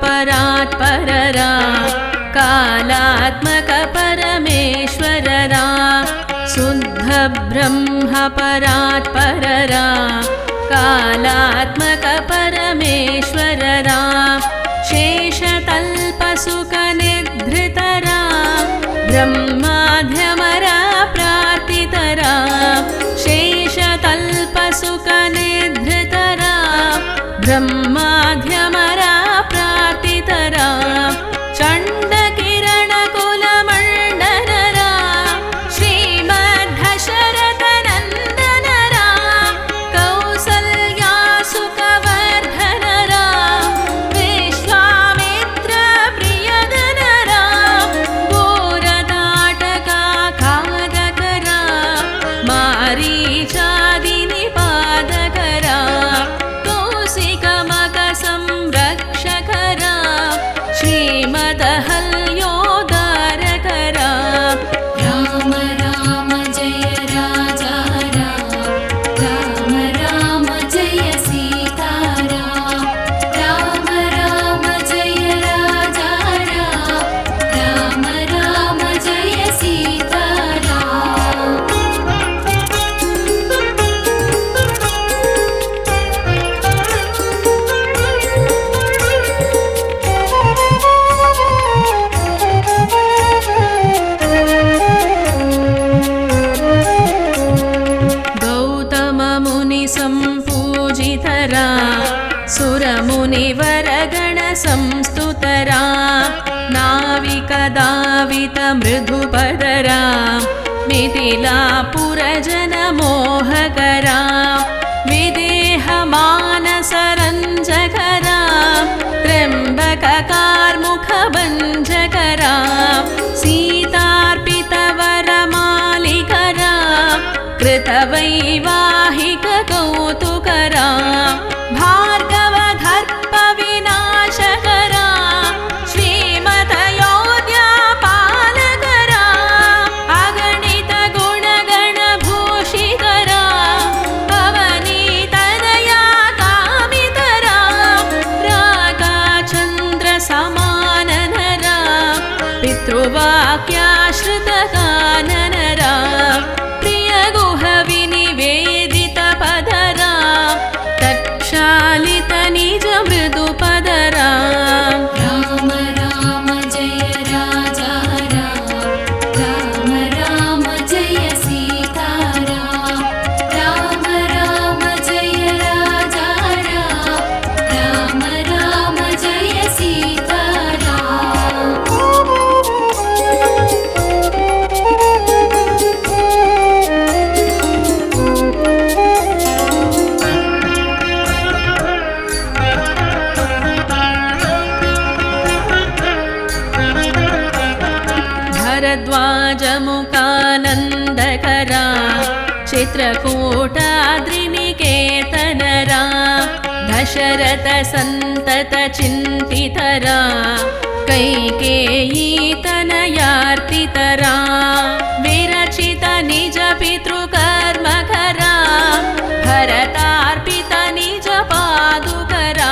परात् पररा कालात्मक परमेश्वररा शुद्ध ब्रह्म परात् पररा कालात्मक परमेश्वररा शेषतल्पसुखनिधृतरा ब्रह्माध्यमरा प्रार्थितरा शेषतल्पसुखनिधृतरा ब्रह्माध्यमरा प्रार्थितरा चण्डकिरणकुलमण्डनरा श्रीमद्धशरथनन्दनरा कौसल्यासुखवर्धनरा विश्वामित्रप्रियधनरा घोरताटकाखादकरा मारीचादिनिपादकरा संरक्षकरा श्रीमदहल्योदारकरा राम राम जय राजा राम राम जय सीताराम राम राम जय राजा राम राम जय सीताराम संपूजितरा सुरमुनिवरगणसंस्तुतरा नाविकदावितमृदुपदरा मिथिलापुरजनमोहकरा विदेहमानसरञ्जकरा त्र्यम्बककार्मुखभञ्जकरा सीतार्पितवरमालिकरा कृतवैवाहिककौतुकरा भार्गवदर्पविनाशकरा श्रीमदयोध्यापालकरा अगणितगुणगणभूषितरा अवनीतदया कामितरा रागाचन्द्रसमाननरा पितृवाक्याश्रितकाननरा विनिवेदितपदरा तत्क्षालितनिजमृदुपदरा राम राम जय राजा राम राम जय सीताराम राम राम जय राजा राम राम जय सीताराम भरद्वाजमुखानन्दकरा चित्रकूटाद्रिनिकेतनरा दशरथसन्ततचिन्तितरा कैकेयीतनयार्तितरा विरचितनिजपितृकर्मकरा भरतार्पितनिजपादुकरा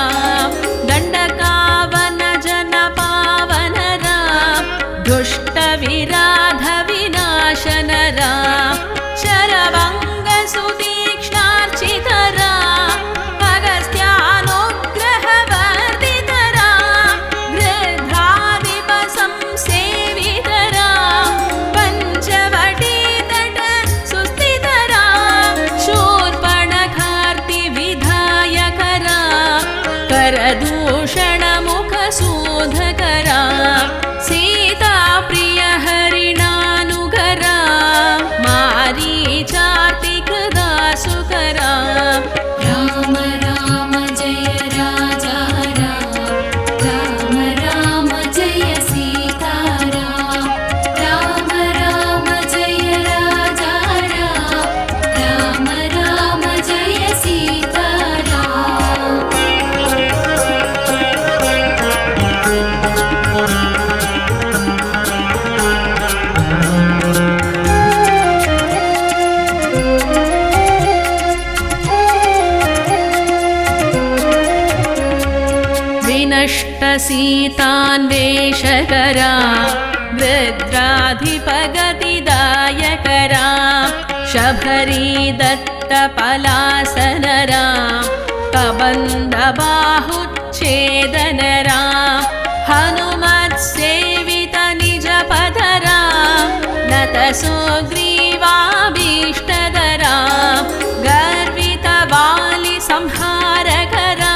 दण्डकावनजनपावनरा दुष्टविराधविनाशनरा शरभङ्गसुतीक्ष्णार्चितरा अगस्त्यानुग्रहवर्धितरा गृध्रादिपसंसेवितरा पञ्चवटीतट सुस्थितरा शूर्पणखार्तिविधायकरा करदूषणमुखशोधकरा सीताप्रियहरिणानुगरा मारीचार्तिकृदासुकरा राम राम जय राजा राम राम जय सीताराम राम राम जय राजा राम राम जय सीताराम विनष्टसीतान्वेषकरा वृद्राधिपगतिदायकरा शबरीदत्तपलासनरा कबन्धबाहुच्छेदनरा हनुमत्सेवित निजपदरा नतसुग्रीवाभीष्टदरा गर्वितवालिसंहारकरा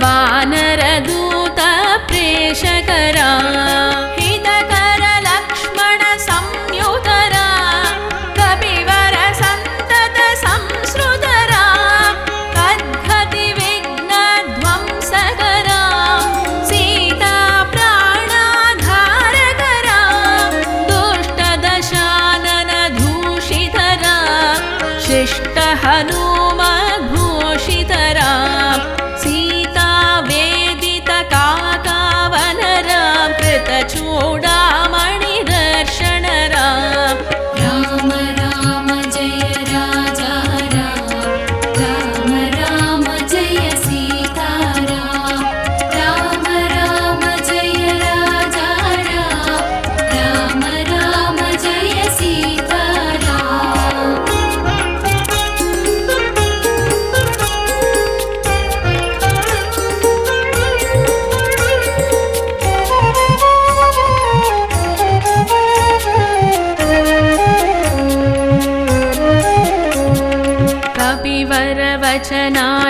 वानरदूतप्रेषकरा हितकरलक्ष्मणसंयुतरा कपिवरसन्ततसंसृतरा तद्गतिविघ्नध्वंसकरा सीताप्राणाधारकरा दुष्टदशाननधूषितरा शिष्टहनुमद्भूषितरा सीतावेदितकाकावनरा कृतचूडामणिदर्शनरा राम राम जय राजा राम राम राम जय सीताराम राम राम जय राजा राम राम राम जय सीताराम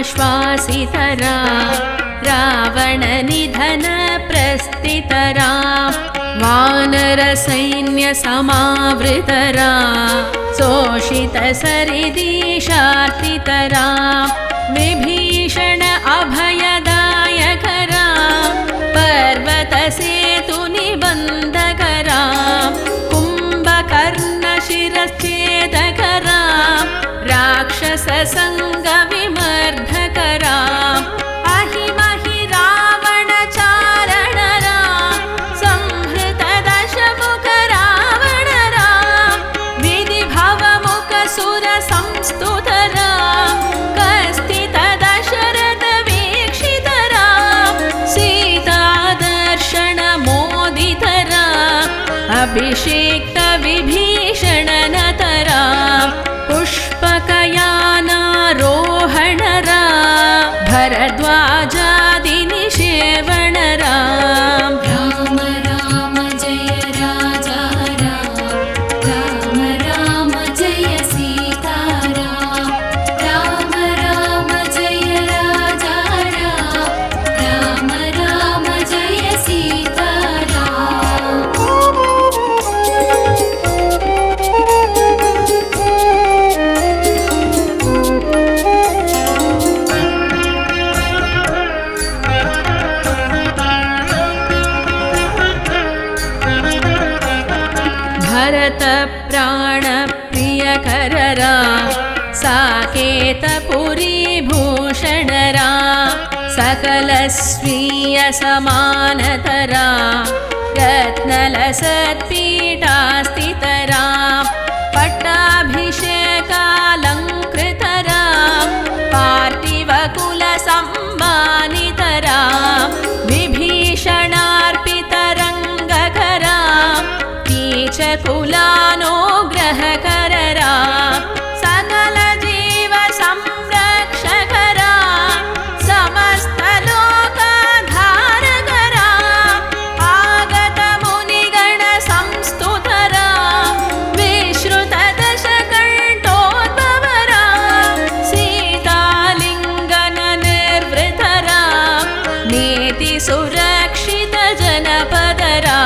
कपिवरवचनाश्वासितरा रावणनिधनप्रस्थितरा वानरसैन्यसमावृतरा शोषितसरिदीशार्तितरा विभीषण अभयदायकरा पर्वतसेतुनिबन्धकरा कुम्भकर्णशिरश्छेदकरा राक्षससङ्गविमर्धकरा अहिमहि रावणचारणरा संहृतदशमुखरावणरा विधिभवमुखसुरसंस्तुतरा कस्थितदशरथवीक्षितरा सीतादर्शनमोदितरा अभिषिक्तविभीषणनतरा पुष्पकयानारोहणरा भरद्वाजादिनिषेवणरा राम राम जय राजा राम राम जय सीताराम राम राम जय राजा राम राम जय सीताराम भरतप्राणप्रियकररा साकेतपुरीभूषणरा सकलस्वीयसमानतरा रत्नलसत्पीठास्थितरा पट्टाभिषेकालङ्कृतरा पार्थिवकुलसम्मानितरा विभीषणार्पितरङ्गकरा कीचकुलानुग्रहकररा सकलजीवसंरक्षकरा समस्तलोकधारकरा आगतमुनिगणसंस्तुतरा विश्रुतदशकण्ठोद्भवरा सीतालिङ्गननिर्वृतरा नीतिसुरक्षितजनपदरा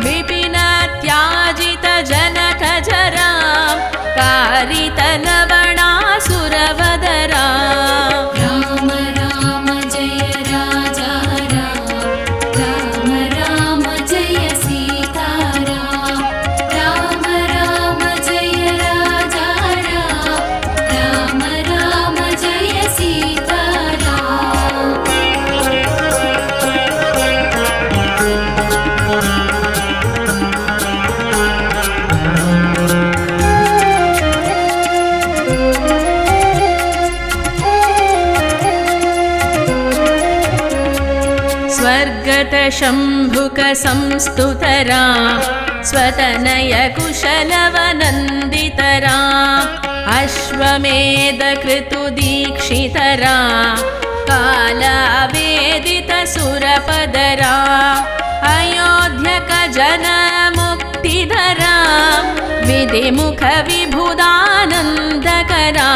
विपिनत्याजितजनकरा स्वर्गतशम्भुकसंस्तुतरा स्वतनयकुशलवनन्दितरा अश्वमेधकृतुदीक्षितरा कालावेदितसुरपदरा अयोध्यकजनमुक्तिधरा विधिमुखविभुदानन्दकरा